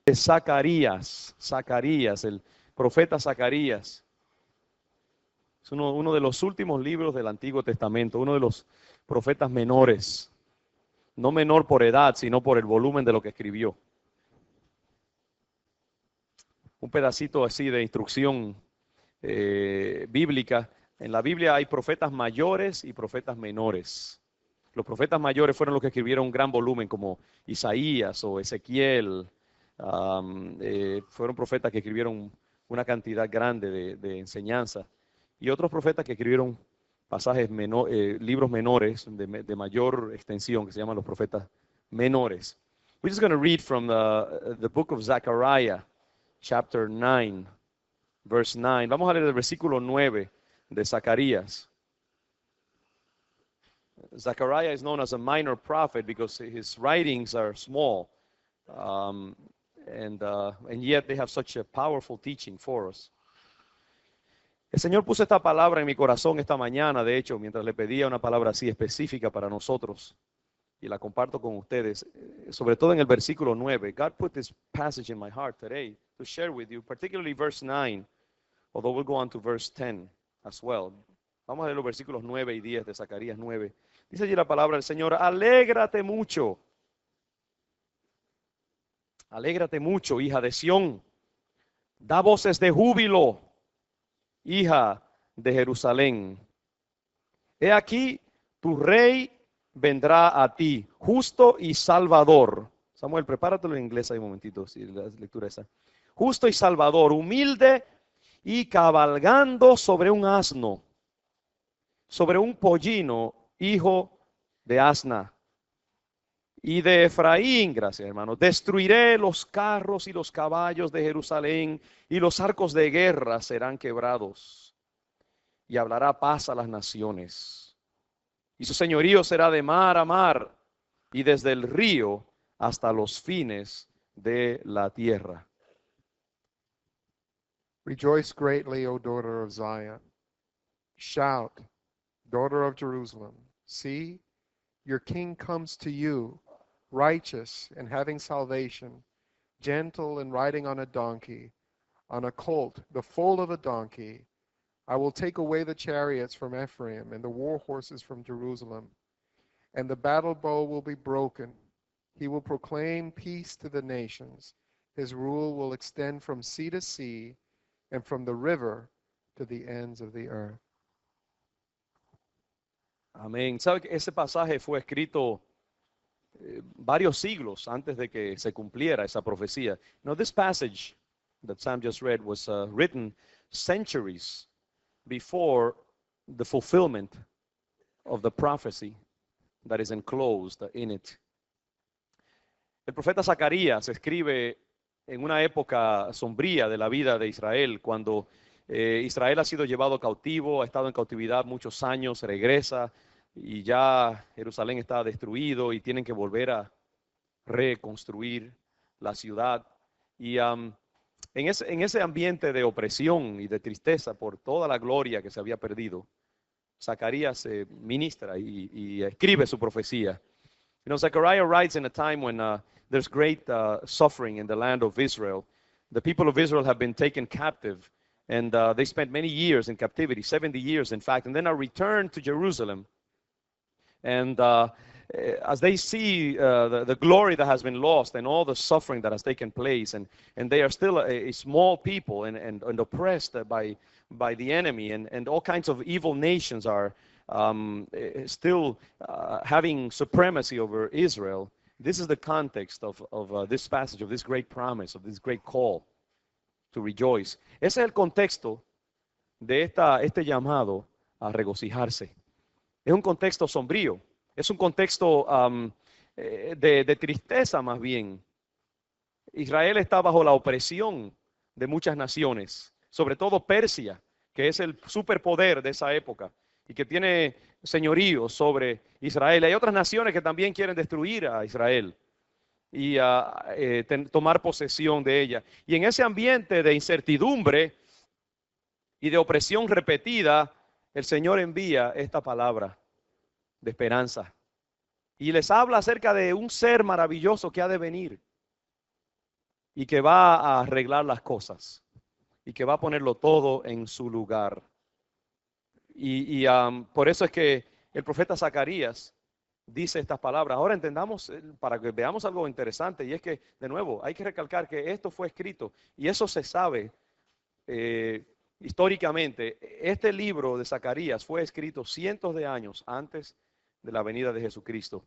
de Zacarías, el profeta Zacarías. Es uno de los últimos libros del Antiguo Testamento, uno de los profetas menores. No menor por edad, sino por el volumen de lo que escribió. Un pedacito así de instrucción bíblica. En la Biblia hay profetas mayores y profetas menores. Los profetas mayores fueron los que escribieron un gran volumen, como Isaías o Ezequiel. Fueron profetas que escribieron una cantidad grande de enseñanza. Y otros profetas que escribieron pasajes libros menores de mayor extensión, que se llaman los profetas menores. We're just going to read from the book of Zechariah, chapter 9, verse 9. Vamos a leer el versículo 9 de Zacarías. Zechariah is known as a minor prophet because his writings are small, and yet they have such a powerful teaching for us. El Señor puso esta palabra en mi corazón esta mañana, de hecho, mientras le pedía una palabra así específica para nosotros, y la comparto con ustedes, sobre todo en el versículo 9. God put this passage in my heart today to share with you, particularly verse 9, although we'll go on to verse 10 as well. Vamos a leer los versículos 9 y 10 de Zacarías 9. Dice allí la palabra del Señor: alégrate mucho, hija de Sión, da voces de júbilo, hija de Jerusalén. He aquí, tu rey vendrá a ti, justo y salvador. Samuel, prepáratelo en inglés ahí un momentito, si la lectura esa. Justo y salvador, humilde y cabalgando sobre un asno, sobre un pollino, hijo de asna. Y de Efraín, gracias hermano, destruiré los carros y los caballos de Jerusalén, y los arcos de guerra serán quebrados. Y hablará paz a las naciones. Y su señorío será de mar a mar, y desde el río hasta los fines de la tierra. Rejoice greatly, O daughter of Zion. Shout, daughter of Jerusalem. See, your king comes to you, righteous and having salvation, gentle and riding on a donkey, on a colt, the foal of a donkey. I will take away the chariots from Ephraim and the war horses from Jerusalem, and the battle bow will be broken. He will proclaim peace to the nations. His rule will extend from sea to sea and from the river to the ends of the earth. Amén. ¿Sabe que ese pasaje fue escrito varios siglos antes de que se cumpliera esa profecía? Now, this passage that Sam just read was written centuries before the fulfillment of the prophecy that is enclosed in it. El profeta Zacarías escribe en una época sombría de la vida de Israel, cuando Israel ha sido llevado cautivo, ha estado en cautividad muchos años, regresa y ya Jerusalén está destruido y tienen que volver a reconstruir la ciudad. Y en ese ambiente de opresión y de tristeza por toda la gloria que se había perdido, Zacarías ministra y escribe su profecía. You know, Zechariah writes in a time when there's great suffering in the land of Israel. The people of Israel have been taken captive, and they spent many years in captivity, 70 years in fact, and then are returned to Jerusalem. And as they see the glory that has been lost and all the suffering that has taken place, and they are still a small people and oppressed by the enemy, and all kinds of evil nations are still having supremacy over Israel. This is the context of this passage, of this great promise, of this great call to rejoice. Ese es el contexto de este llamado a regocijarse. Es un contexto sombrío, es un contexto de tristeza más bien. Israel está bajo la opresión de muchas naciones, sobre todo Persia, que es el superpoder de esa época y que tiene señorío sobre Israel. Hay otras naciones que también quieren destruir a Israel y tomar posesión de ella. Y en ese ambiente de incertidumbre y de opresión repetida, el Señor envía esta palabra de esperanza y les habla acerca de un ser maravilloso que ha de venir. y que va a arreglar las cosas y que va a ponerlo todo en su lugar. Por eso es que el profeta Zacarías dice estas palabras. Ahora entendamos, para que veamos algo interesante, y es que, de nuevo, hay que recalcar que esto fue escrito, y eso se sabe históricamente. Este libro de Zacarías fue escrito cientos de años antes de la venida de Jesucristo.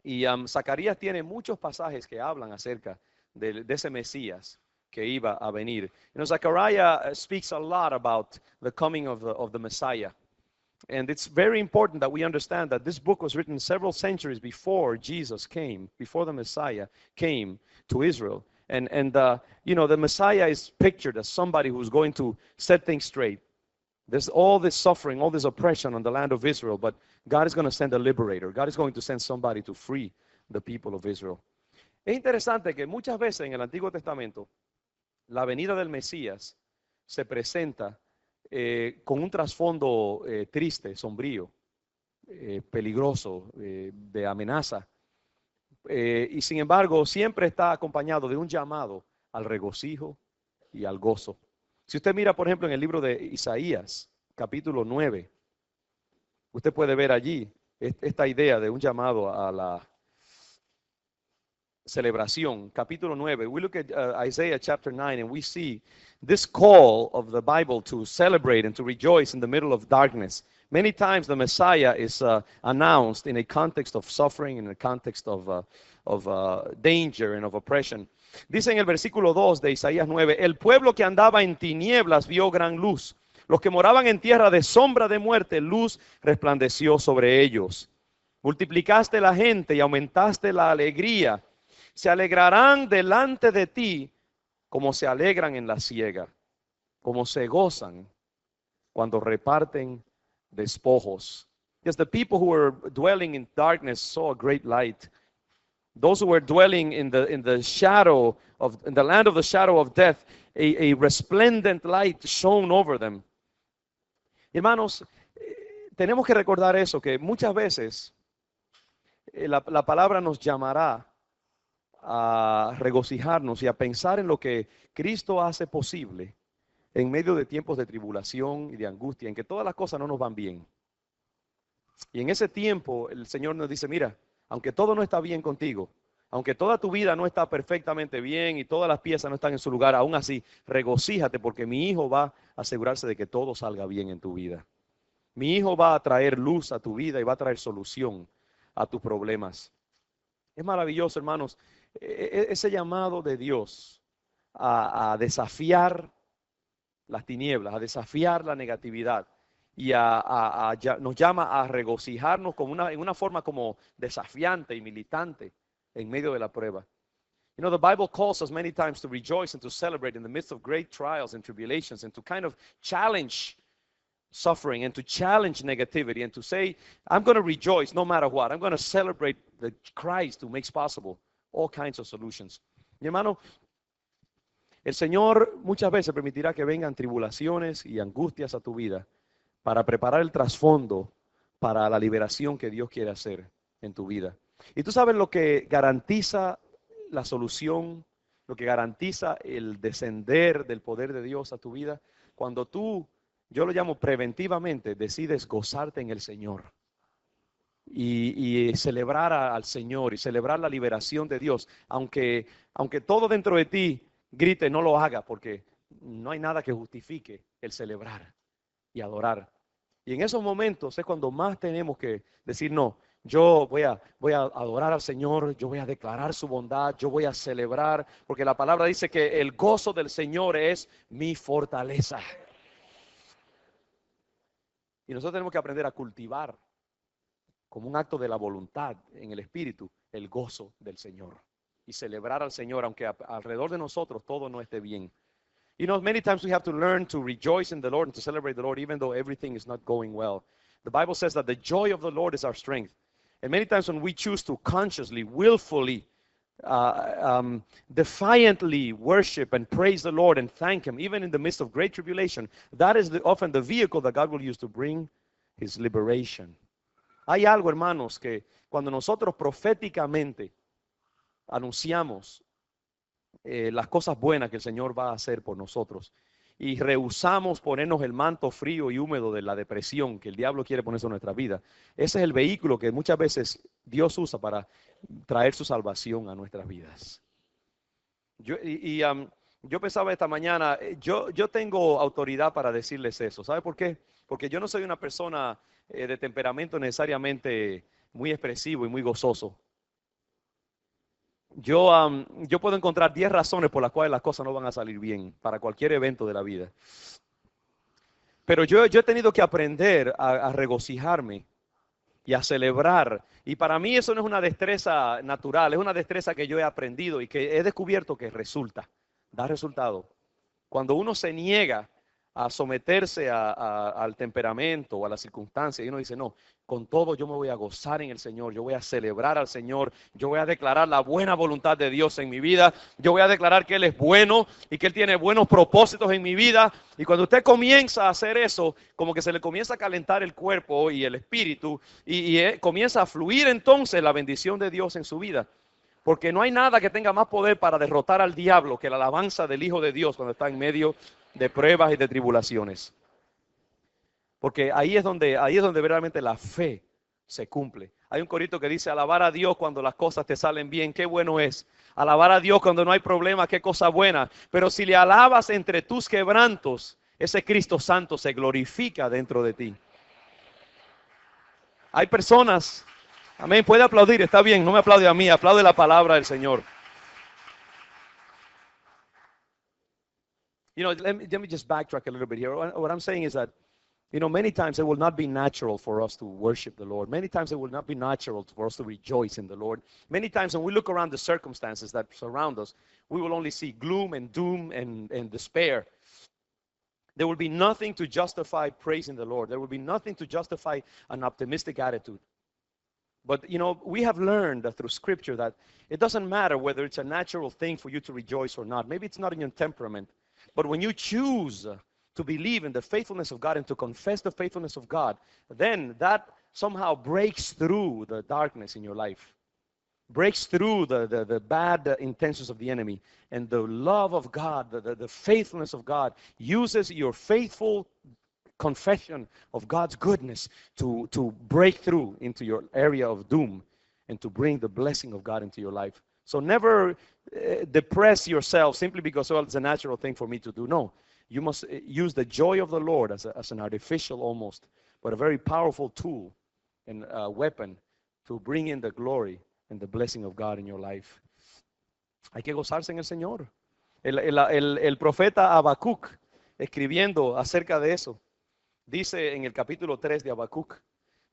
Y Zacarías tiene muchos pasajes que hablan acerca de ese Mesías que iba a venir. You know, Zechariah speaks a lot about the coming of the Messiah. And it's very important that we understand that this book was written several centuries before Jesus came, before the Messiah came to Israel. You know, the Messiah is pictured as somebody who's going to set things straight. There's all this suffering, all this oppression on the land of Israel, but God is going to send a liberator. God is going to send somebody to free the people of Israel. Es interesante que muchas veces en el Antiguo Testamento la venida del Mesías se presenta con un trasfondo triste, sombrío, peligroso, de amenaza. Y sin embargo, siempre está acompañado de un llamado al regocijo y al gozo. Si usted mira, por ejemplo, en el libro de Isaías, capítulo 9, usted puede ver allí esta idea de un llamado a la celebración. Capítulo 9, we look at Isaiah chapter 9 and we see this call of the Bible to celebrate and to rejoice in the middle of darkness. Many times the Messiah is announced in a context of suffering, in a context of danger and of oppression. Dice en el versículo 2 de Isaías 9, el pueblo que andaba en tinieblas vio gran luz. Los que moraban en tierra de sombra de muerte, luz resplandeció sobre ellos. Multiplicaste la gente y aumentaste la alegría. Se alegrarán delante de ti como se alegran en la siega, como se gozan cuando reparten despojos. Yes, the people who were dwelling in darkness saw a great light. Those who were dwelling in the shadow of, in the land of the shadow of death, a resplendent light shone over them. Hermanos, tenemos que recordar eso, que muchas veces la palabra nos llamará a regocijarnos y a pensar en lo que Cristo hace posible en medio de tiempos de tribulación y de angustia, en que todas las cosas no nos van bien. Y en ese tiempo el Señor nos dice, mira, aunque todo no está bien contigo, aunque toda tu vida no está perfectamente bien y todas las piezas no están en su lugar, aún así, regocíjate porque mi hijo va a asegurarse de que todo salga bien en tu vida. Mi hijo va a traer luz a tu vida y va a traer solución a tus problemas. Es maravilloso, hermanos, ese llamado de Dios a desafiar las tinieblas, a desafiar la negatividad y nos llama a regocijarnos en una forma como desafiante y militante en medio de la prueba. You know, the Bible calls us many times to rejoice and to celebrate in the midst of great trials and tribulations and to kind of challenge suffering and to challenge negativity and to say, I'm going to rejoice no matter what. I'm going to celebrate the Christ who makes possible all kinds of solutions. Mi hermano, el Señor muchas veces permitirá que vengan tribulaciones y angustias a tu vida para preparar el trasfondo para la liberación que Dios quiere hacer en tu vida. Y tú sabes lo que garantiza la solución, lo que garantiza el descender del poder de Dios a tu vida, cuando tú, yo lo llamo preventivamente, decides gozarte en el Señor y celebrar al Señor y celebrar la liberación de Dios, aunque todo dentro de ti grite, no lo haga, porque no hay nada que justifique el celebrar y adorar. Y en esos momentos es cuando más tenemos que decir, no, yo voy a adorar al Señor, yo voy a declarar su bondad, yo voy a celebrar, porque la palabra dice que el gozo del Señor es mi fortaleza. Y nosotros tenemos que aprender a cultivar como un acto de la voluntad en el espíritu el gozo del Señor y celebrar al Señor aunque alrededor de nosotros todo no esté bien. You know, many times we have to learn to rejoice in the Lord and to celebrate the Lord even though everything is not going well. The Bible says that the joy of the Lord is our strength. And many times when we choose to consciously, willfully, defiantly worship and praise the Lord and thank Him, even in the midst of great tribulation, that is often the vehicle that God will use to bring His liberation. Hay algo, hermanos, que cuando nosotros proféticamente anunciamos las cosas buenas que el Señor va a hacer por nosotros. Y rehusamos ponernos el manto frío y húmedo de la depresión que el diablo quiere ponerse en nuestra vida. Ese es el vehículo que muchas veces Dios usa para traer su salvación a nuestras vidas. Yo pensaba esta mañana, yo tengo autoridad para decirles eso. ¿Sabe por qué? Porque yo no soy una persona de temperamento necesariamente muy expresivo y muy gozoso. Yo puedo encontrar 10 razones por las cuales las cosas no van a salir bien para cualquier evento de la vida. Pero yo he tenido que aprender a regocijarme y a celebrar. Y para mí eso no es una destreza natural, es una destreza que yo he aprendido y que he descubierto que da resultado. Cuando uno se niega a someterse al temperamento o a las circunstancias y uno dice, no, con todo yo me voy a gozar en el Señor, yo voy a celebrar al Señor, yo voy a declarar la buena voluntad de Dios en mi vida, yo voy a declarar que Él es bueno y que Él tiene buenos propósitos en mi vida. Y cuando usted comienza a hacer eso, como que se le comienza a calentar el cuerpo y el espíritu y comienza a fluir entonces la bendición de Dios en su vida. Porque no hay nada que tenga más poder para derrotar al diablo que la alabanza del Hijo de Dios cuando está en medio de pruebas y de tribulaciones. Porque ahí es donde verdaderamente la fe se cumple. Hay un corito que dice, alabar a Dios cuando las cosas te salen bien, qué bueno es. Alabar a Dios cuando no hay problema, qué cosa buena. Pero si le alabas entre tus quebrantos, ese Cristo Santo se glorifica dentro de ti. Hay personas, amén, puede aplaudir, está bien, no me aplaude a mí, aplaude la palabra del Señor. You know, let me just backtrack a little bit here. What I'm saying is that, many times it will not be natural for us to worship the Lord. Many times it will not be natural for us to rejoice in the Lord. Many times when we look around the circumstances that surround us, we will only see gloom and doom and despair. There will be nothing to justify praising the Lord. There will be nothing to justify an optimistic attitude. But, we have learned through Scripture that it doesn't matter whether it's a natural thing for you to rejoice or not. Maybe it's not in your temperament. But when you choose to believe in the faithfulness of God and to confess the faithfulness of God, then that somehow breaks through the darkness in your life, breaks through the bad intentions of the enemy. And the love of God, the faithfulness of God uses your faithful confession of God's goodness to break through into your area of doom and to bring the blessing of God into your life. So never depress yourself simply because, well, it's a natural thing for me to do. No, you must use the joy of the Lord as an artificial almost, but a very powerful tool and weapon to bring in the glory and the blessing of God in your life. Hay que gozarse en el Señor. El profeta Habacuc, escribiendo acerca de eso, dice en el capítulo 3 de Habacuc,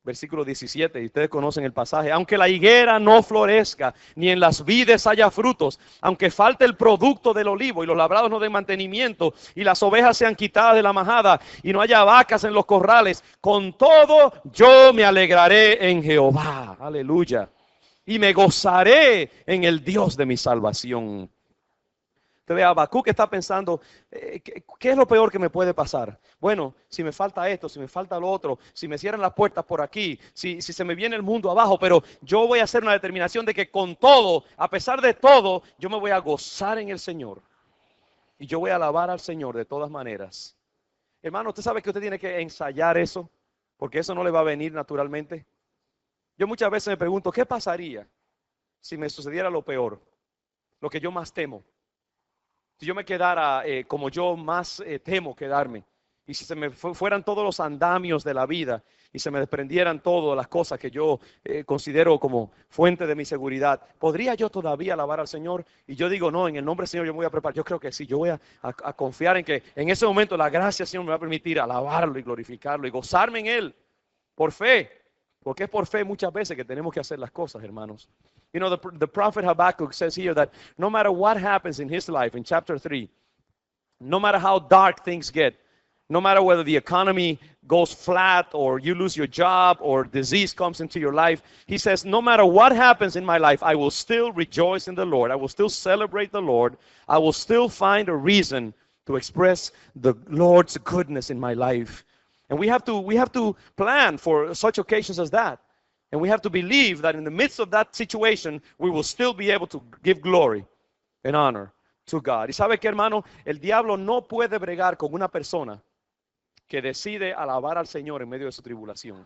versículo 17, y ustedes conocen el pasaje, aunque la higuera no florezca, ni en las vides haya frutos, aunque falte el producto del olivo y los labrados no den mantenimiento, y las ovejas sean quitadas de la majada, y no haya vacas en los corrales, con todo yo me alegraré en Jehová, aleluya, y me gozaré en el Dios de mi salvación. Usted ve, Habacuc está pensando, ¿qué es lo peor que me puede pasar? Bueno, si me falta esto, si me falta lo otro, si me cierran las puertas por aquí, si se me viene el mundo abajo, pero yo voy a hacer una determinación de que con todo, a pesar de todo, yo me voy a gozar en el Señor. Y yo voy a alabar al Señor de todas maneras. Hermano, usted sabe que usted tiene que ensayar eso, porque eso no le va a venir naturalmente. Yo muchas veces me pregunto, ¿qué pasaría si me sucediera lo peor? Lo que yo más temo. Si yo me quedara como yo más temo quedarme, y si se me fueran todos los andamios de la vida, y se me desprendieran todas las cosas que yo considero como fuente de mi seguridad, ¿podría yo todavía alabar al Señor? Y yo digo, no, en el nombre del Señor yo me voy a preparar. Yo creo que sí, yo voy a confiar en que en ese momento la gracia del Señor me va a permitir alabarlo y glorificarlo y gozarme en Él, por fe. Porque es por fe muchas veces que tenemos que hacer las cosas, hermanos. You know, the prophet Habakkuk says here that no matter what happens in his life, in chapter 3, no matter how dark things get, no matter whether the economy goes flat or you lose your job or disease comes into your life, he says, no matter what happens in my life, I will still rejoice in the Lord. I will still celebrate the Lord. I will still find a reason to express the Lord's goodness in my life. And we have to plan for such occasions as that. And we have to believe that in the midst of that situation, we will still be able to give glory and honor to God. Y sabe que, hermano, el diablo no puede bregar con una persona que decide alabar al Señor en medio de su tribulación.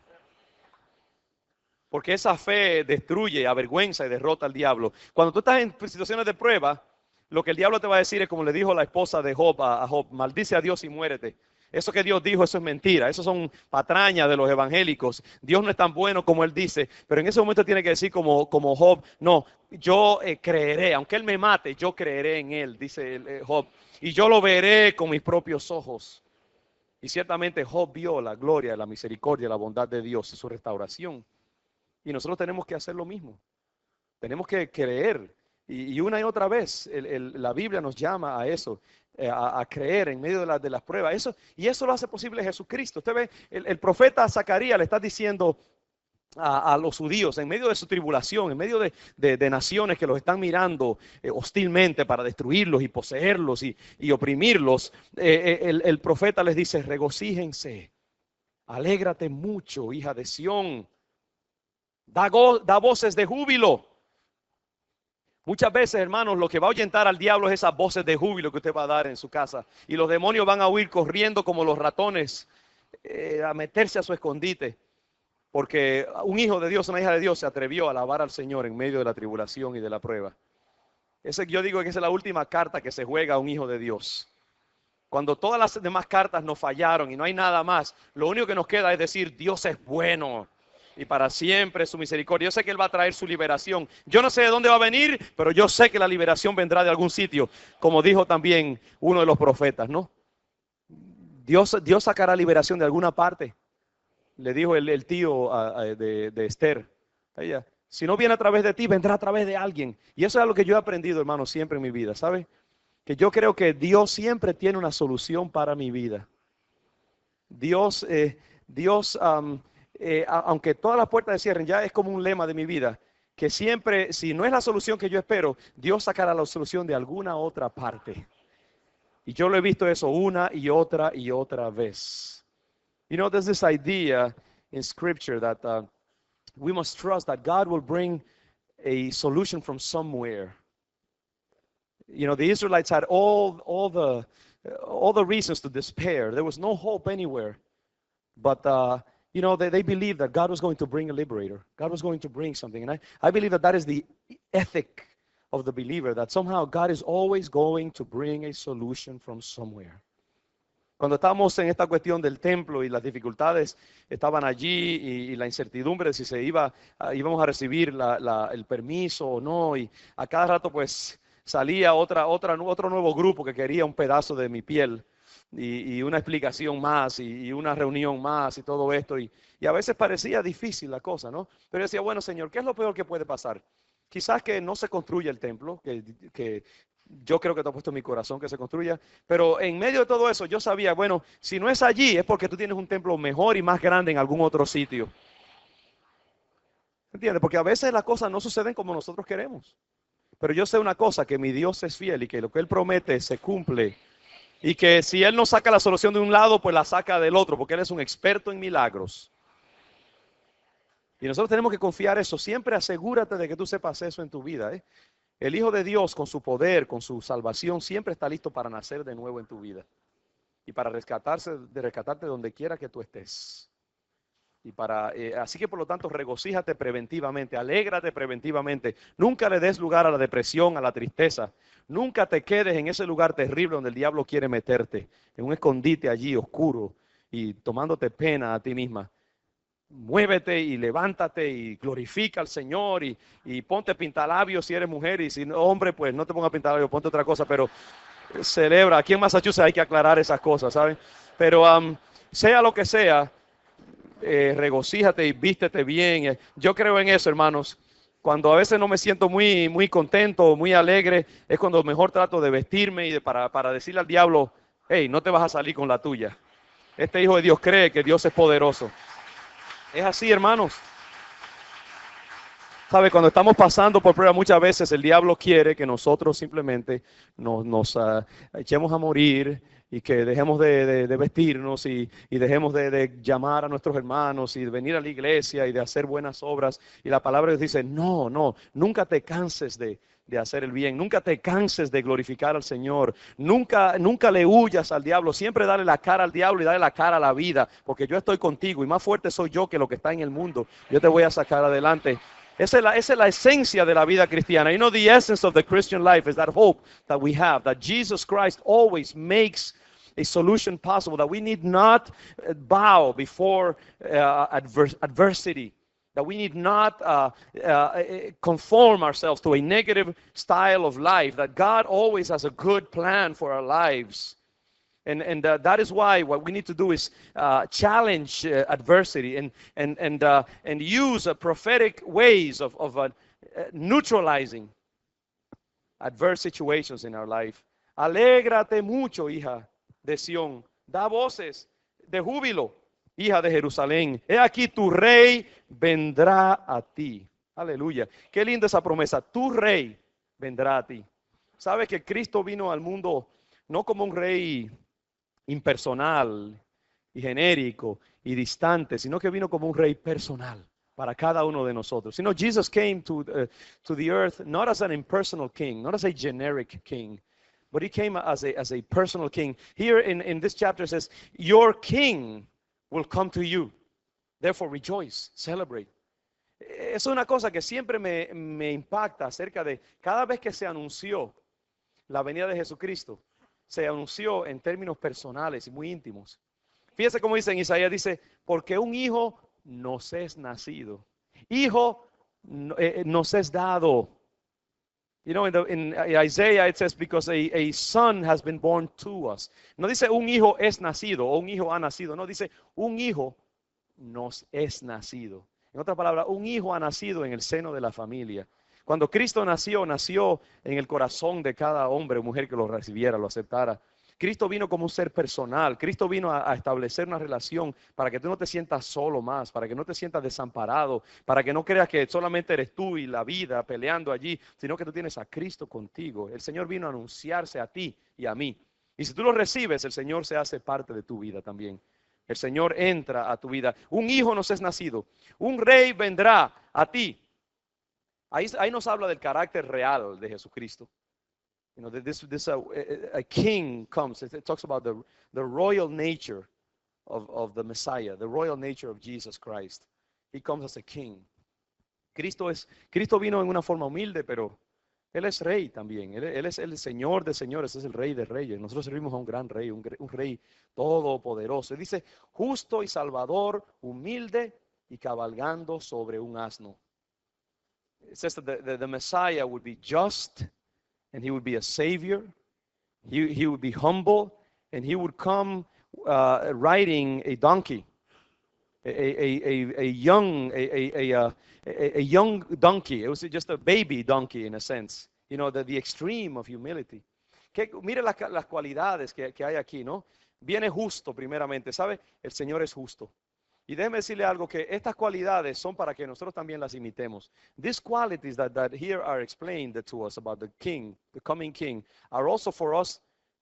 Porque esa fe destruye, avergüenza y derrota al diablo. Cuando tú estás en situaciones de prueba, lo que el diablo te va a decir es como le dijo la esposa de Job a Job: maldice a Dios y muérete. Eso que Dios dijo, eso es mentira. Eso son patrañas de los evangélicos. Dios no es tan bueno como Él dice. Pero en ese momento tiene que decir como Job: no, yo creeré. Aunque Él me mate, yo creeré en Él, dice Job. Y yo lo veré con mis propios ojos. Y ciertamente Job vio la gloria, la misericordia, la bondad de Dios y su restauración. Y nosotros tenemos que hacer lo mismo. Tenemos que creer. Y una y otra vez la Biblia nos llama a eso, a creer en medio de las pruebas. Y eso lo hace posible Jesucristo. Usted ve, el profeta Zacarías le está diciendo a los judíos, en medio de su tribulación, en medio de naciones que los están mirando hostilmente para destruirlos y poseerlos y oprimirlos, el profeta les dice: regocíjense, alégrate mucho, hija de Sión, da voces de júbilo. Muchas veces, hermanos, lo que va a ahuyentar al diablo es esas voces de júbilo que usted va a dar en su casa. Y los demonios van a huir corriendo como los ratones a meterse a su escondite. Porque un hijo de Dios, una hija de Dios se atrevió a alabar al Señor en medio de la tribulación y de la prueba. Yo digo que esa es la última carta que se juega a un hijo de Dios. Cuando todas las demás cartas nos fallaron y no hay nada más, lo único que nos queda es decir: Dios es bueno y para siempre su misericordia. Yo sé que Él va a traer su liberación. Yo no sé de dónde va a venir, pero yo sé que la liberación vendrá de algún sitio, como dijo también uno de los profetas, ¿no? Dios sacará liberación de alguna parte. Le dijo el tío de Esther. Ella: si no viene a través de ti, vendrá a través de alguien. Y eso es lo que yo he aprendido, hermano, siempre en mi vida, ¿sabe? Que yo creo que Dios siempre tiene una solución para mi vida. Dios, aunque todas las puertas se cierren, ya es como un lema de mi vida, que siempre, si no es la solución que yo espero, Dios sacará la solución de alguna otra parte. Y yo lo he visto eso una y otra vez. You know, there's this idea in Scripture that we must trust that God will bring a solution from somewhere. You know, the Israelites had all the reasons to despair. There was no hope anywhere. But, you know, they believed that God was going to bring a liberator. God was going to bring something. And I believe that is the ethic of the believer, that somehow God is always going to bring a solution from somewhere. Cuando estábamos en esta cuestión del templo y las dificultades estaban allí y la incertidumbre de si íbamos a recibir el permiso o no, y a cada rato pues salía otro nuevo grupo que quería un pedazo de mi piel y una explicación más y una reunión más y todo esto, y a veces parecía difícil la cosa, ¿no? Pero yo decía: bueno, Señor, ¿qué es lo peor que puede pasar? Quizás que no se construya el templo, que yo creo que te ha puesto en mi corazón que se construya, pero en medio de todo eso yo sabía: bueno, si no es allí es porque tú tienes un templo mejor y más grande en algún otro sitio. ¿Entiendes? Porque a veces las cosas no suceden como nosotros queremos. Pero yo sé una cosa, que mi Dios es fiel y que lo que Él promete se cumple. Y que si Él no saca la solución de un lado, pues la saca del otro, porque Él es un experto en milagros. Y nosotros tenemos que confiar eso. Siempre asegúrate de que tú sepas eso en tu vida, ¿eh? El Hijo de Dios, con su poder, con su salvación, siempre está listo para nacer de nuevo en tu vida. Y para rescatarte donde quiera que tú estés. Así que por lo tanto, regocíjate preventivamente, alégrate preventivamente. Nunca le des lugar a la depresión, a la tristeza. Nunca te quedes en ese lugar terrible donde el diablo quiere meterte, en un escondite allí oscuro y tomándote pena a ti misma. Muévete y levántate y glorifica al Señor y ponte pintalabios si eres mujer, y si no, hombre, pues no te pongas pintalabios, ponte otra cosa, pero celebra. Aquí en Massachusetts hay que aclarar esas cosas, ¿saben? Pero sea lo que sea, regocíjate y vístete bien. Yo creo en eso, hermanos. Cuando a veces no me siento muy contento, muy alegre, es cuando mejor trato de vestirme y para decirle al diablo: hey, no te vas a salir con la tuya. Este hijo de Dios cree que Dios es poderoso. Es así, hermanos. ¿Sabe? Cuando estamos pasando por pruebas, muchas veces el diablo quiere que nosotros simplemente nos echemos a morir y que dejemos de vestirnos y dejemos de llamar a nuestros hermanos y de venir a la iglesia y de hacer buenas obras. Y la palabra dice: no, nunca te canses de de hacer el bien. Nunca te canses de glorificar al Señor. Nunca le huyas al diablo. Siempre dale la cara al diablo y dale la cara a la vida, porque yo estoy contigo y más fuerte soy yo que lo que está en el mundo. Yo te voy a sacar adelante. Esa es la esencia de la vida cristiana. You know, the essence of the Christian life is that hope that we have, that Jesus Christ always makes a solution possible, that we need not bow before adversity, that we need not conform ourselves to a negative style of life, that God always has a good plan for our lives. And that is why what we need to do is challenge adversity and use prophetic ways of neutralizing adverse situations in our life. Alégrate mucho, hija de Sión. Da voces de júbilo, hija de Jerusalén. He aquí tu rey vendrá a ti. Aleluya. Qué linda esa promesa. Tu rey vendrá a ti. ¿Sabes que Cristo vino al mundo no como un rey impersonal y genérico y distante, sino que vino como un rey personal para cada uno de nosotros? You know, Jesus came to the earth not as an impersonal king, not as a generic king, but he came as a personal king. Here in this chapter it says, your king will come to you. Therefore rejoice, celebrate. Es una cosa que siempre me impacta acerca de cada vez que se anunció la venida de Jesucristo, se anunció en términos personales y muy íntimos. Fíjese cómo dice en Isaías, dice, porque un hijo nos es nacido. Hijo nos es dado. You know, in Isaiah it says, because a son has been born to us. No dice un hijo es nacido o un hijo ha nacido. No, dice un hijo nos es nacido. En otras palabras, un hijo ha nacido en el seno de la familia. Cuando Cristo nació en el corazón de cada hombre o mujer que lo recibiera, lo aceptara. Cristo vino como un ser personal. Cristo vino a establecer una relación para que tú no te sientas solo más, para que no te sientas desamparado, para que no creas que solamente eres tú y la vida peleando allí, sino que tú tienes a Cristo contigo. El Señor vino a anunciarse a ti y a mí. Y si tú lo recibes, el Señor se hace parte de tu vida también. El Señor entra a tu vida. Un hijo nos es nacido. Un rey vendrá a ti. Ahí nos habla del carácter real de Jesucristo. You know, a king comes. It talks about the royal nature of the Messiah, the royal nature of Jesus Christ. He comes as a king. Cristo vino en una forma humilde, pero Él es rey también. Él es el Señor de señores, es el Rey de reyes. Nosotros servimos a un gran rey, un rey todopoderoso. Él dice, justo y salvador, humilde y cabalgando sobre un asno. It says that the Messiah would be just, and he would be a savior. He would be humble, and he would come riding a donkey, a young donkey. It was just a baby donkey in a sense. You know, the extreme of humility. Mire las cualidades que hay aquí, ¿no? Viene justo primeramente, ¿sabe? El Señor es justo. Y déjeme decirle algo, que estas cualidades son para que nosotros también las imitemos. These qualities that here are explained to us about the king, the coming king, are also for us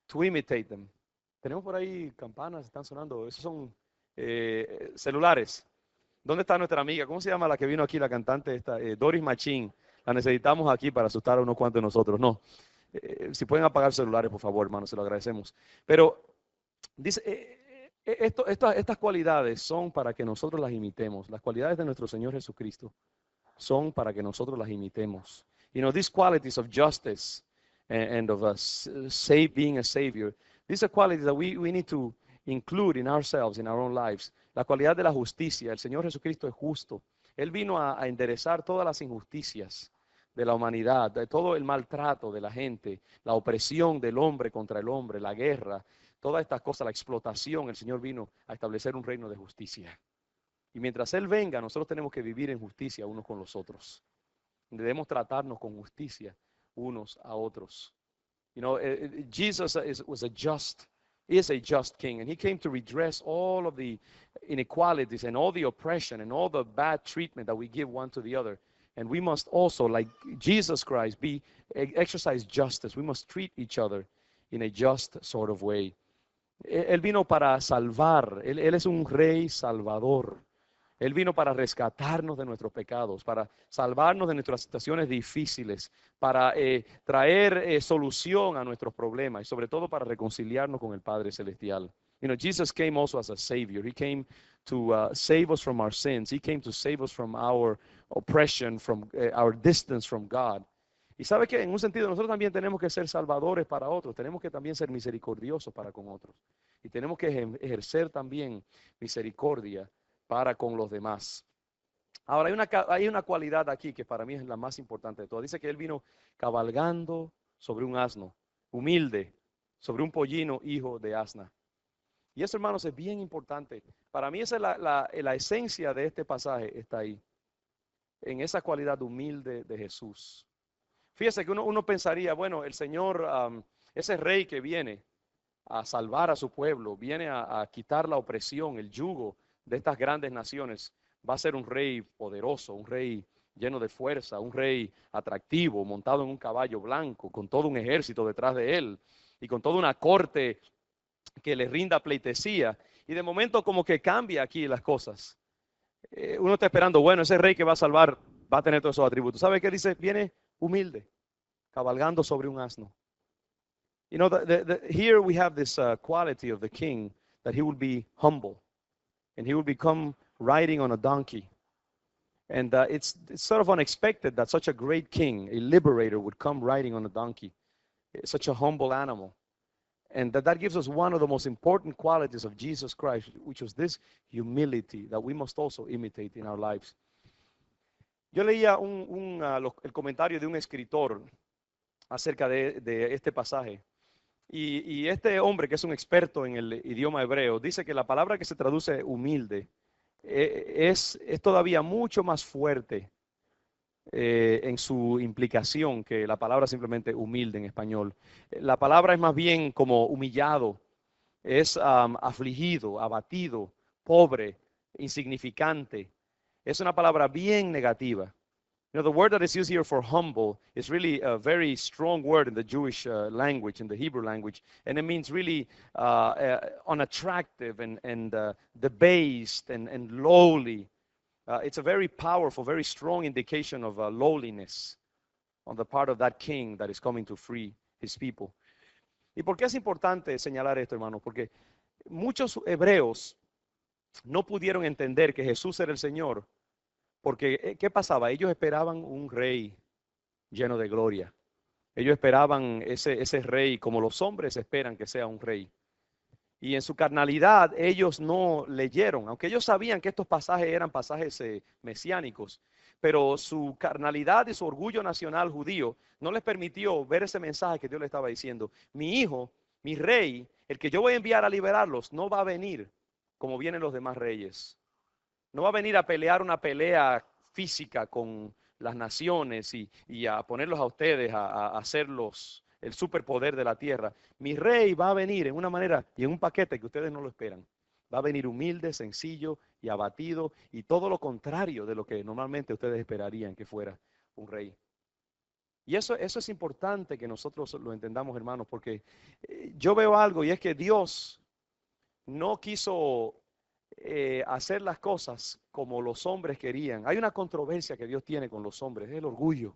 to imitate them. Tenemos por ahí campanas, están sonando. Esos son celulares. ¿Dónde está nuestra amiga? ¿Cómo se llama la que vino aquí, la cantante esta? Doris Machín. La necesitamos aquí para asustar a unos cuantos de nosotros. No. Si pueden apagar celulares, por favor, hermano, se lo agradecemos. Pero dice... Estas cualidades son para que nosotros las imitemos. Las cualidades de nuestro Señor Jesucristo son para que nosotros las imitemos. You know, these qualities of justice and of being a savior, these are qualities that we need to include in ourselves, in our own lives. La cualidad de la justicia. El Señor Jesucristo es justo. Él vino a enderezar todas las injusticias de la humanidad, de todo el maltrato de la gente, la opresión del hombre contra el hombre, la guerra. Todas estas cosas, la explotación, el Señor vino a establecer un reino de justicia. Y mientras Él venga, nosotros tenemos que vivir en justicia unos con los otros. Debemos tratarnos con justicia unos a otros. You know, Jesus is a just king, and He came to redress all of the inequalities and all the oppression and all the bad treatment that we give one to the other. And we must also, like Jesus Christ, exercise justice. We must treat each other in a just sort of way. Él vino para salvar. Él es un rey salvador. Él vino para rescatarnos de nuestros pecados, para salvarnos de nuestras situaciones difíciles, para traer solución a nuestros problemas y sobre todo para reconciliarnos con el Padre Celestial. You know, Jesus came also as a Savior. He came to save us from our sins. He came to save us from our oppression, from our distance from God. Y sabe que en un sentido nosotros también tenemos que ser salvadores para otros, tenemos que también ser misericordiosos para con otros. Y tenemos que ejercer también misericordia para con los demás. Ahora, hay una cualidad aquí que para mí es la más importante de todas. Dice que él vino cabalgando sobre un asno, humilde, sobre un pollino, hijo de asna. Y eso, hermanos, es bien importante. Para mí esa es la esencia de este pasaje, está ahí, en esa cualidad humilde de Jesús. Fíjese que uno pensaría, bueno, el Señor, ese rey que viene a salvar a su pueblo, viene a quitar la opresión, el yugo de estas grandes naciones, va a ser un rey poderoso, un rey lleno de fuerza, un rey atractivo, montado en un caballo blanco, con todo un ejército detrás de él y con toda una corte que le rinda pleitesía. Y de momento como que cambia aquí las cosas. Uno está esperando, bueno, ese rey que va a salvar va a tener todos esos atributos. ¿Sabe qué dice? Viene humilde, cabalgando sobre un asno. You know, here we have this quality of the king, that he will be humble and he will become riding on a donkey. And it's sort of unexpected that such a great king, a liberator, would come riding on a donkey, such a humble animal. And that gives us one of the most important qualities of Jesus Christ, which was this humility that we must also imitate in our lives. Yo leía el comentario de un escritor acerca de este pasaje. Y este hombre, que es un experto en el idioma hebreo, dice que la palabra que se traduce humilde es todavía mucho más fuerte en su implicación que la palabra simplemente humilde en español. La palabra es más bien como humillado, es afligido, abatido, pobre, insignificante. Es una palabra bien negativa. You know, the word that is used here for humble is really a very strong word in the Jewish language, in the Hebrew language, and it means really unattractive and debased and lowly. It's a very powerful, very strong indication of lowliness on the part of that king that is coming to free his people. ¿Y por qué es importante señalar esto, hermano? Porque muchos hebreos no pudieron entender que Jesús era el Señor. Porque, ¿qué pasaba? Ellos esperaban un rey lleno de gloria. Ellos esperaban ese rey como los hombres esperan que sea un rey. Y en su carnalidad ellos no leyeron, aunque ellos sabían que estos pasajes eran pasajes mesiánicos, pero su carnalidad y su orgullo nacional judío no les permitió ver ese mensaje que Dios les estaba diciendo. Mi hijo, mi rey, el que yo voy a enviar a liberarlos, no va a venir como vienen los demás reyes. No va a venir a pelear una pelea física con las naciones y a ponerlos a ustedes a hacerlos el superpoder de la tierra. Mi rey va a venir en una manera y en un paquete que ustedes no lo esperan. Va a venir humilde, sencillo y abatido y todo lo contrario de lo que normalmente ustedes esperarían que fuera un rey. Y eso es importante que nosotros lo entendamos, hermanos, porque yo veo algo y es que Dios no quiso hacer las cosas como los hombres querían. Hay una controversia que Dios tiene con los hombres, es el orgullo.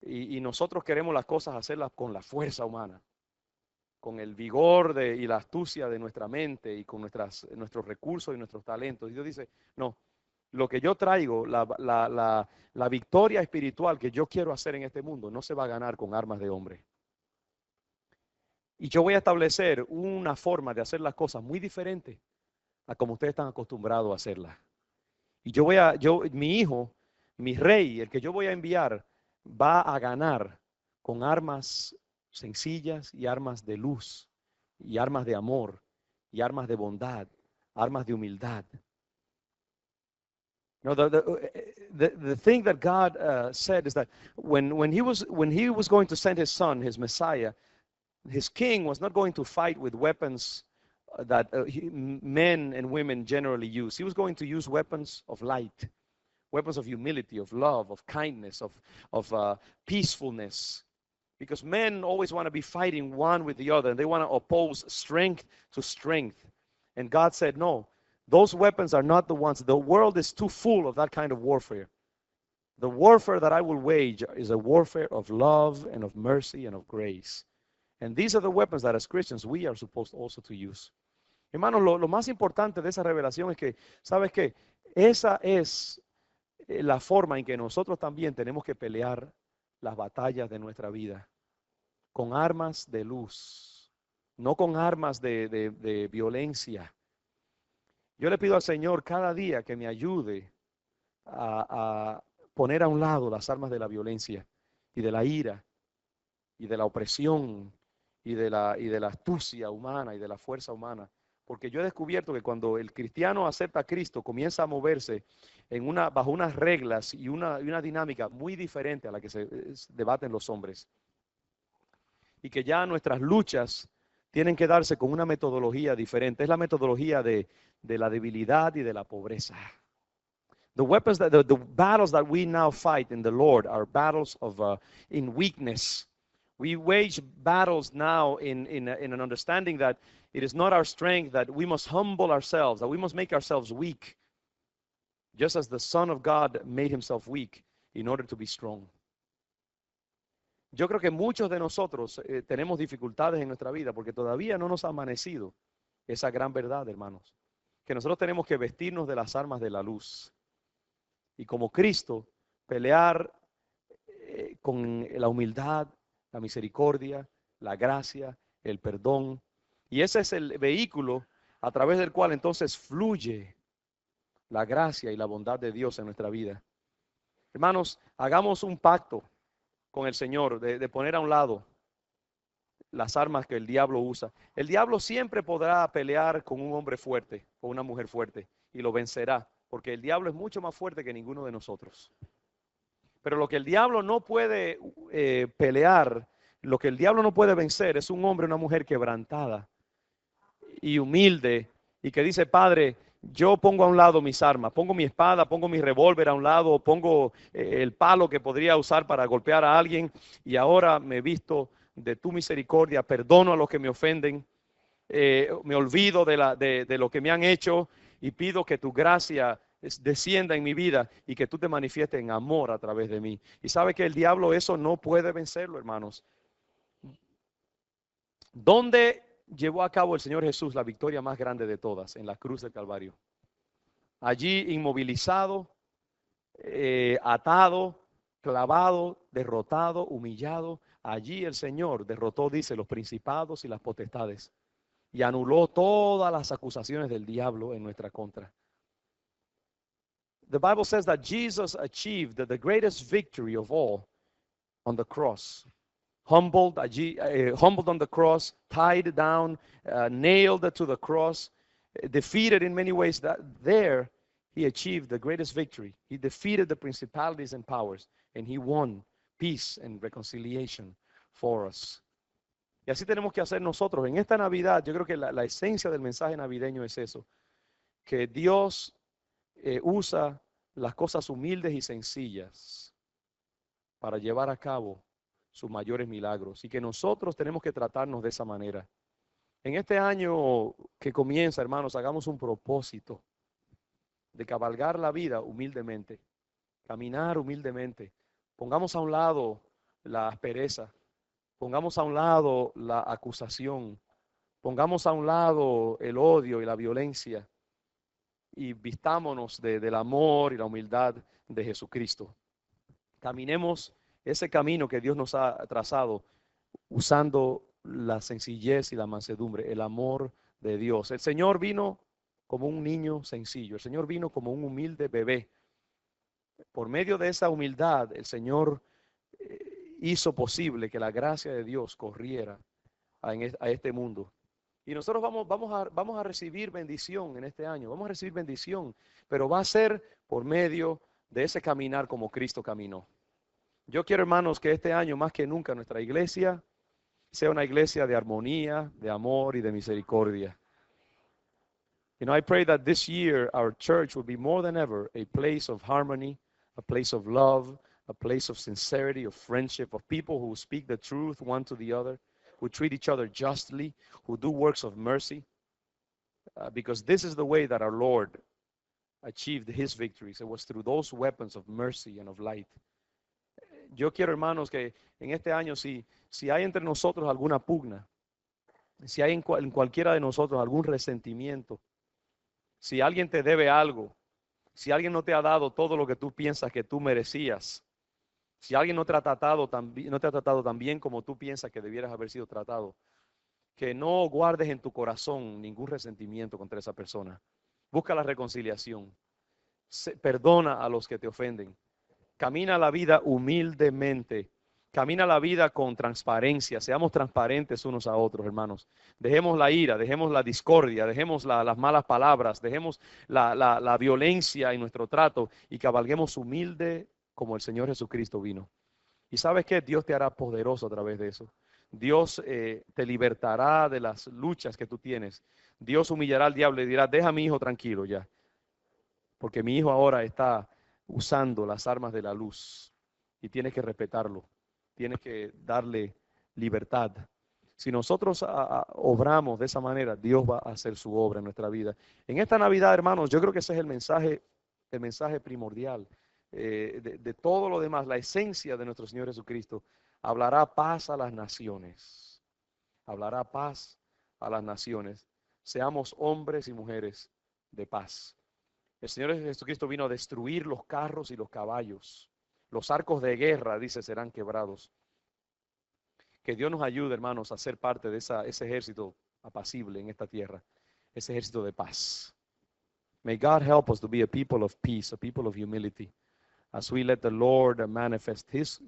Y nosotros queremos las cosas hacerlas con la fuerza humana, con el vigor y la astucia de nuestra mente y con nuestros recursos y nuestros talentos. Y Dios dice, no, lo que yo traigo, la victoria espiritual que yo quiero hacer en este mundo, no se va a ganar con armas de hombre. Y yo voy a establecer una forma de hacer las cosas muy diferente a como ustedes están acostumbrados a hacerlas. Y mi hijo, mi rey, el que yo voy a enviar, va a ganar con armas sencillas y armas de luz, y armas de amor, y armas de bondad, armas de humildad. No, the thing that God said is that when he was going to send his son, his Messiah, his king was not going to fight with weapons that men and women generally use. He was going to use weapons of light, weapons of humility, of love, of kindness, of peacefulness. Because men always want to be fighting one with the other, and they want to oppose strength to strength. And God said, no, Those weapons are not the ones. The world is too full of that kind of warfare. The warfare that I will wage is a warfare of love and of mercy and of grace. And these are the weapons that as Christians we are supposed also to use. Hermanos, lo más importante de esa revelación es que, ¿sabes qué? Esa es la forma en que nosotros también tenemos que pelear las batallas de nuestra vida. Con armas de luz, no con armas de violencia. Yo le pido al Señor cada día que me ayude a poner a un lado las armas de la violencia y de la ira y de la opresión y de la astucia humana y de la fuerza humana. Porque yo he descubierto que cuando el cristiano acepta a Cristo, comienza a moverse bajo unas reglas y una dinámica muy diferente a la que se debaten los hombres. Y que ya nuestras luchas tienen que darse con una metodología diferente. Es la metodología de la debilidad y de la pobreza. The weapons the battles that we now fight in the Lord are battles of in weakness. We wage battles now in an understanding that it is not our strength, that we must humble ourselves, that we must make ourselves weak, just as the Son of God made himself weak in order to be strong. Yo creo que muchos de nosotros tenemos dificultades en nuestra vida porque todavía no nos ha amanecido esa gran verdad, hermanos, que nosotros tenemos que vestirnos de las armas de la luz y como Cristo pelear con la humildad, la misericordia, la gracia, el perdón. Y ese es el vehículo a través del cual entonces fluye la gracia y la bondad de Dios en nuestra vida. Hermanos, hagamos un pacto con el Señor de poner a un lado las armas que el diablo usa. El diablo siempre podrá pelear con un hombre fuerte, con una mujer fuerte, y lo vencerá, porque el diablo es mucho más fuerte que ninguno de nosotros. Pero lo que el diablo no puede pelear, lo que el diablo no puede vencer es un hombre, una mujer quebrantada y humilde y que dice: Padre, yo pongo a un lado mis armas, pongo mi espada, pongo mi revólver a un lado, pongo el palo que podría usar para golpear a alguien y ahora me visto de tu misericordia, perdono a los que me ofenden, me olvido de lo que me han hecho y pido que tu gracia descienda en mi vida y que tú te manifiestes en amor a través de mí. Y sabe que el diablo eso no puede vencerlo, hermanos. ¿Dónde llevó a cabo el Señor Jesús la victoria más grande de todas? En la cruz del Calvario. Allí inmovilizado, atado, clavado, derrotado, humillado. Allí el Señor derrotó, dice, los principados y las potestades y anuló todas las acusaciones del diablo en nuestra contra. The Bible says that Jesus achieved the greatest victory of all on the cross. Humbled on the cross, tied down, nailed to the cross, defeated in many ways. That there he achieved the greatest victory. He defeated the principalities and powers, and he won peace and reconciliation for us. Y así tenemos que hacer nosotros. En esta Navidad, yo creo que la esencia del mensaje navideño es eso, que Dios usa las cosas humildes y sencillas para llevar a cabo sus mayores milagros y que nosotros tenemos que tratarnos de esa manera. En este año que comienza, hermanos, hagamos un propósito de cabalgar la vida humildemente, caminar humildemente. Pongamos a un lado la aspereza, pongamos a un lado la acusación, pongamos a un lado el odio y la violencia y vistámonos del amor y la humildad de Jesucristo. Caminemos ese camino que Dios nos ha trazado usando la sencillez y la mansedumbre, el amor de Dios. El Señor vino como un niño sencillo, el Señor vino como un humilde bebé. Por medio de esa humildad, el Señor hizo posible que la gracia de Dios corriera a este mundo. Y nosotros vamos a recibir bendición en este año, vamos a recibir bendición, pero va a ser por medio de ese caminar como Cristo caminó. Yo quiero, hermanos, que este año más que nunca nuestra iglesia sea una iglesia de armonía, de amor y de misericordia. You know, I pray that this year our church will be more than ever a place of harmony, a place of love, a place of sincerity, of friendship, of people who speak the truth one to the other, who treat each other justly, who do works of mercy. because this is the way that our Lord achieved his victories. It was through those weapons of mercy and of light. Yo quiero, hermanos, que en este año, si hay entre nosotros alguna pugna, si hay en cualquiera de nosotros algún resentimiento, si alguien te debe algo, si alguien no te ha dado todo lo que tú piensas que tú merecías, si alguien no te ha tratado tan bien como tú piensas que debieras haber sido tratado, que no guardes en tu corazón ningún resentimiento contra esa persona. Busca la reconciliación. Perdona a los que te ofenden. Camina la vida humildemente. Camina la vida con transparencia. Seamos transparentes unos a otros, hermanos. Dejemos la ira, dejemos la discordia, dejemos las malas palabras, dejemos la violencia en nuestro trato y cabalguemos humilde como el Señor Jesucristo vino. ¿Y sabes qué? Dios te hará poderoso a través de eso. Dios te libertará de las luchas que tú tienes. Dios humillará al diablo y dirá, deja a mi hijo tranquilo ya. Porque mi hijo ahora está usando las armas de la luz y tienes que respetarlo. Tienes que darle libertad. Si nosotros obramos de esa manera, Dios va a hacer su obra en nuestra vida. En esta Navidad, hermanos, yo creo que ese es el mensaje primordial de todo lo demás. La esencia de nuestro Señor Jesucristo. Hablará paz a las naciones. Hablará paz a las naciones. Seamos hombres y mujeres de paz. El Señor Jesucristo vino a destruir los carros y los caballos. Los arcos de guerra, dice, serán quebrados. Que Dios nos ayude, hermanos, a ser parte de ese ejército apacible en esta tierra. Ese ejército de paz. May God help us to be a people of peace, a people of humility. As we let the Lord manifest His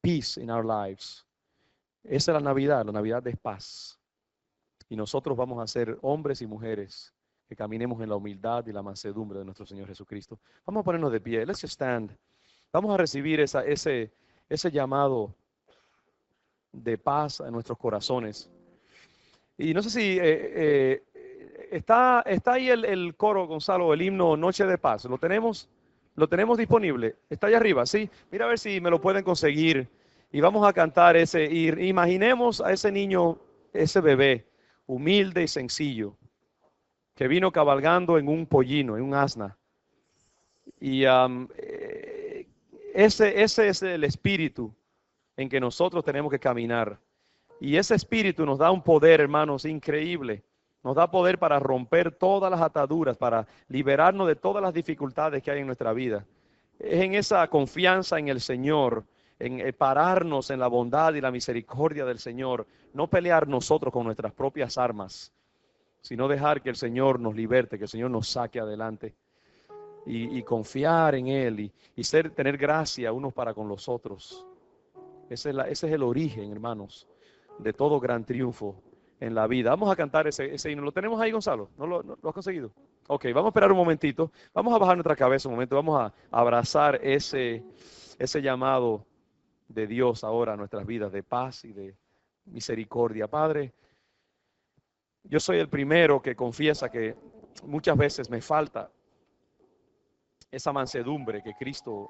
peace in our lives. Esa es la Navidad de paz. Y nosotros vamos a ser hombres y mujeres que caminemos en la humildad y la mansedumbre de nuestro Señor Jesucristo. Vamos a ponernos de pie. Let's just stand. Vamos a recibir ese llamado de paz en nuestros corazones. Y no sé si está ahí el coro, Gonzalo, el himno Noche de Paz. ¿Lo tenemos disponible? Está allá arriba, ¿sí? Mira a ver si me lo pueden conseguir. Y vamos a cantar y imaginemos a ese niño, ese bebé, humilde y sencillo, que vino cabalgando en un pollino, en un asna. Y ese es el espíritu en que nosotros tenemos que caminar. Y ese espíritu nos da un poder, hermanos, increíble. Nos da poder para romper todas las ataduras, para liberarnos de todas las dificultades que hay en nuestra vida. Es en esa confianza en el Señor, en pararnos en la bondad y la misericordia del Señor, no pelear nosotros con nuestras propias armas, sino dejar que el Señor nos liberte, que el Señor nos saque adelante y confiar en Él y tener gracia unos para con los otros. Ese es el origen, hermanos, de todo gran triunfo en la vida. Vamos a cantar ese himno. ¿Lo tenemos ahí, Gonzalo? ¿No lo has conseguido? Ok, vamos a esperar un momentito. Vamos a bajar nuestra cabeza un momento. Vamos a abrazar ese llamado de Dios ahora a nuestras vidas de paz y de misericordia. Padre, yo soy el primero que confiesa que muchas veces me falta esa mansedumbre que Cristo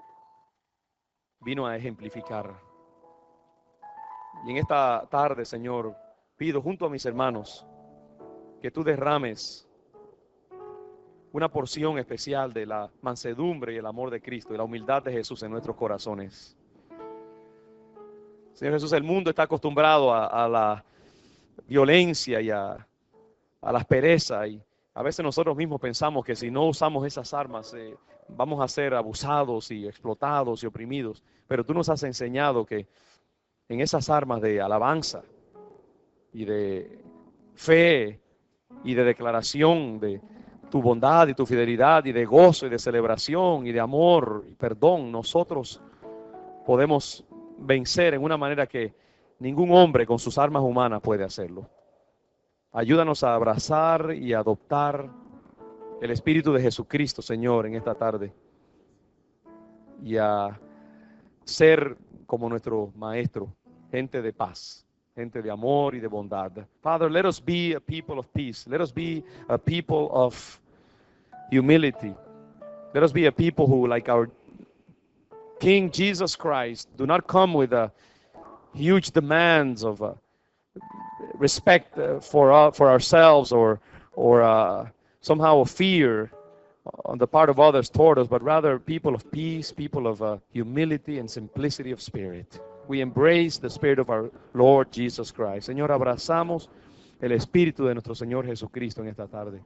vino a ejemplificar. Y en esta tarde, Señor, pido junto a mis hermanos que tú derrames una porción especial de la mansedumbre y el amor de Cristo y la humildad de Jesús en nuestros corazones. Señor Jesús, el mundo está acostumbrado a la violencia y a la aspereza, y a veces nosotros mismos pensamos que si no usamos esas armas vamos a ser abusados y explotados y oprimidos, pero tú nos has enseñado que en esas armas de alabanza y de fe y de declaración de tu bondad y tu fidelidad y de gozo y de celebración y de amor y perdón, nosotros podemos vencer en una manera que ningún hombre con sus armas humanas puede hacerlo. Ayúdanos a abrazar y a adoptar el Espíritu de Jesucristo, Señor, en esta tarde. Y a ser como nuestro Maestro, gente de paz, gente de amor y de bondad. Father, let us be a people of peace. Let us be a people of humility. Let us be a people who, like our King Jesus Christ, do not come with huge demands of respect for ourselves or or somehow a fear on the part of others toward us, but rather people of peace, people of humility and simplicity of spirit. We embrace the spirit of our Lord Jesus Christ. Señor, abrazamos el espíritu de nuestro Señor Jesucristo en esta tarde.